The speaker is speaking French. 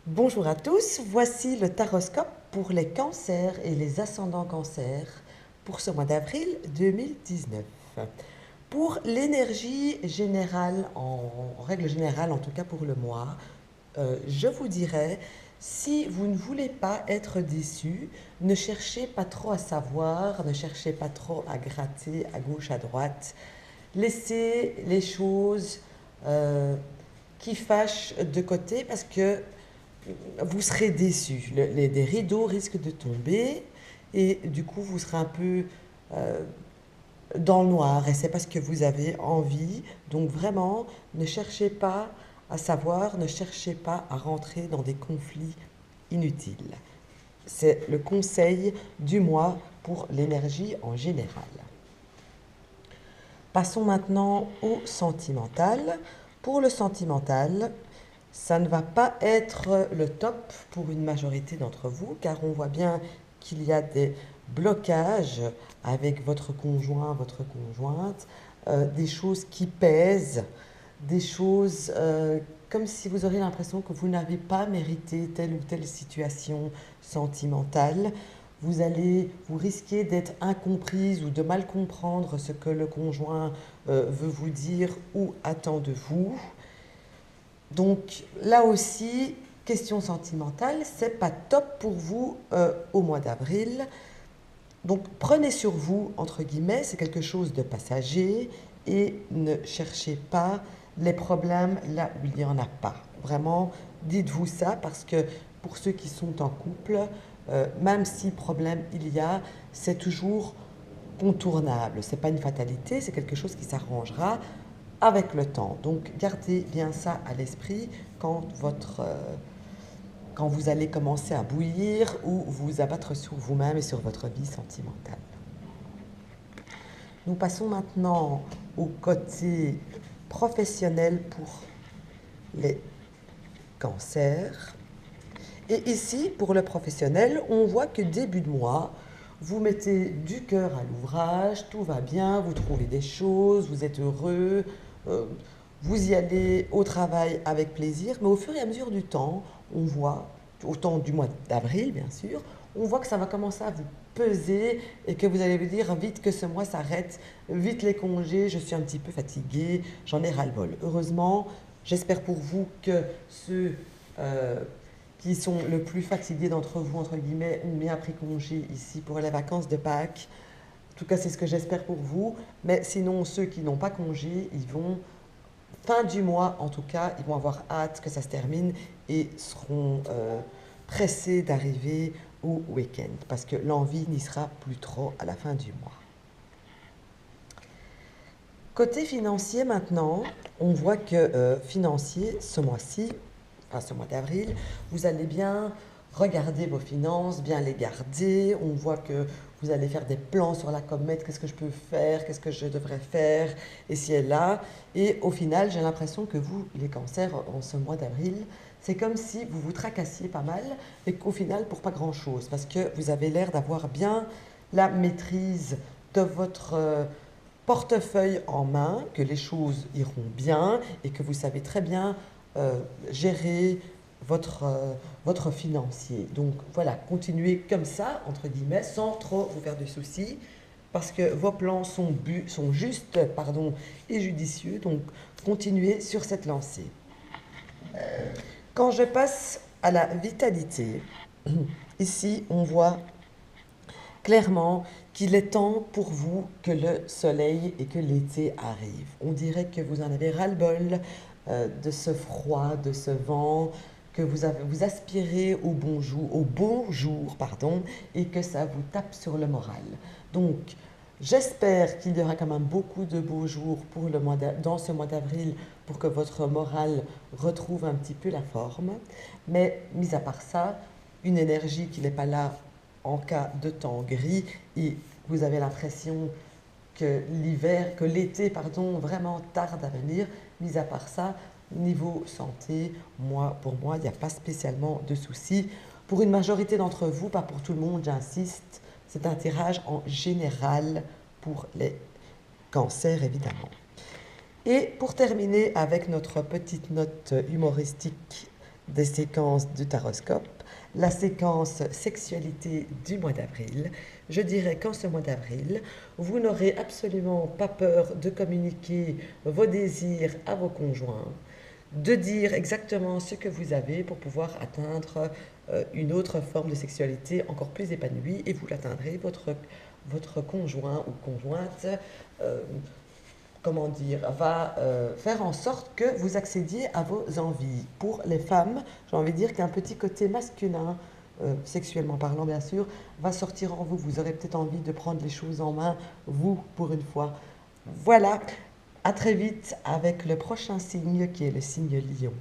Bonjour à tous, voici le taroscope pour les cancers et les ascendants cancers pour ce mois d'avril 2019. Pour l'énergie générale, en règle générale, en tout cas pour le mois, je vous dirais, si vous ne voulez pas être déçu, ne cherchez pas trop à savoir, ne cherchez pas trop à gratter à gauche, à droite. Laissez les choses qui fâchent de côté parce que vous serez déçu. Des rideaux risquent de tomber et du coup vous serez un peu euh, dans le noir et c'est parce que vous avez envie. Donc vraiment, ne cherchez pas à savoir, ne cherchez pas à rentrer dans des conflits inutiles. C'est le conseil du mois pour l'énergie en général. Passons maintenant au sentimental. Pour le sentimental, ça ne va pas être le top pour une majorité d'entre vous, car on voit bien qu'il y a des blocages avec votre conjoint, votre conjointe, des choses qui pèsent, des choses comme si vous auriez l'impression que vous n'avez pas mérité telle ou telle situation sentimentale. Vous risquez d'être incomprise ou de mal comprendre ce que le conjoint veut vous dire ou attend de vous. Donc là aussi, question sentimentale, c'est pas top pour vous au mois d'avril. Donc prenez sur vous, entre guillemets, c'est quelque chose de passager et ne cherchez pas les problèmes là où il n'y en a pas. Vraiment, dites-vous ça parce que pour ceux qui sont en couple, même si problème il y a, c'est toujours contournable. C'est pas une fatalité, c'est quelque chose qui s'arrangera avec le temps. Donc gardez bien ça à l'esprit quand vous allez commencer à bouillir ou vous abattre sur vous-même et sur votre vie sentimentale. Nous passons maintenant au côté professionnel pour les cancers. Et ici, pour le professionnel, on voit que début de mois, vous mettez du cœur à l'ouvrage, tout va bien, vous trouvez des choses, vous êtes heureux, euh, vous y allez au travail avec plaisir, mais au fur et à mesure du temps, on voit, au temps du mois d'avril bien sûr, on voit que ça va commencer à vous peser et que vous allez vous dire vite que ce mois s'arrête, vite les congés, je suis un petit peu fatiguée, j'en ai ras-le-bol. Heureusement, j'espère pour vous que ceux euh, qui sont le plus fatigués d'entre vous, entre guillemets, ont bien pris congé ici pour les vacances de Pâques. En tout cas, c'est ce que j'espère pour vous. Mais sinon, ceux qui n'ont pas congé, ils vont, fin du mois en tout cas, ils vont avoir hâte que ça se termine et seront pressés d'arriver au week-end parce que l'envie n'y sera plus trop à la fin du mois. Côté financier maintenant, on voit que financier, ce mois-ci, enfin ce mois d'avril, vous allez bien regarder vos finances, bien les garder. On voit que vous allez faire des plans sur la comète, qu'est-ce que je peux faire, qu'est-ce que je devrais faire, et si elle là. Et au final, j'ai l'impression que vous, les cancers, en ce mois d'avril, c'est comme si vous vous tracassiez pas mal, et qu'au final, pour pas grand-chose, parce que vous avez l'air d'avoir bien la maîtrise de votre portefeuille en main, que les choses iront bien et que vous savez très bien gérer votre financier. Donc voilà, continuez comme ça, entre guillemets, sans trop vous faire de soucis, parce que vos plans sont justes et judicieux, donc continuez sur cette lancée. Quand je passe à la vitalité, ici on voit clairement qu'il est temps pour vous que le soleil et que l'été arrivent. On dirait que vous en avez ras-le-bol de ce froid, de ce vent, que vous aspirez au beau jour, pardon, et que ça vous tape sur le moral. Donc, j'espère qu'il y aura quand même beaucoup de beaux jours dans ce mois d'avril pour que votre morale retrouve un petit peu la forme. Mais, mis à part ça, une énergie qui n'est pas là en cas de temps gris et vous avez l'impression que l'été, pardon, vraiment tarde à venir. Mis à part ça, niveau santé, pour moi, il n'y a pas spécialement de soucis. Pour une majorité d'entre vous, pas pour tout le monde, j'insiste, c'est un tirage en général pour les cancers, évidemment. Et pour terminer avec notre petite note humoristique des séquences du taroscope, la séquence sexualité du mois d'avril. Je dirais qu'en ce mois d'avril, vous n'aurez absolument pas peur de communiquer vos désirs à vos conjoints, de dire exactement ce que vous avez pour pouvoir atteindre une autre forme de sexualité encore plus épanouie et vous l'atteindrez, votre conjoint ou conjointe euh, comment dire, va faire en sorte que vous accédiez à vos envies. Pour les femmes, j'ai envie de dire qu'un petit côté masculin, sexuellement parlant bien sûr, va sortir en vous. Vous aurez peut-être envie de prendre les choses en main, vous, pour une fois. Voilà, à très vite avec le prochain signe qui est le signe Lion.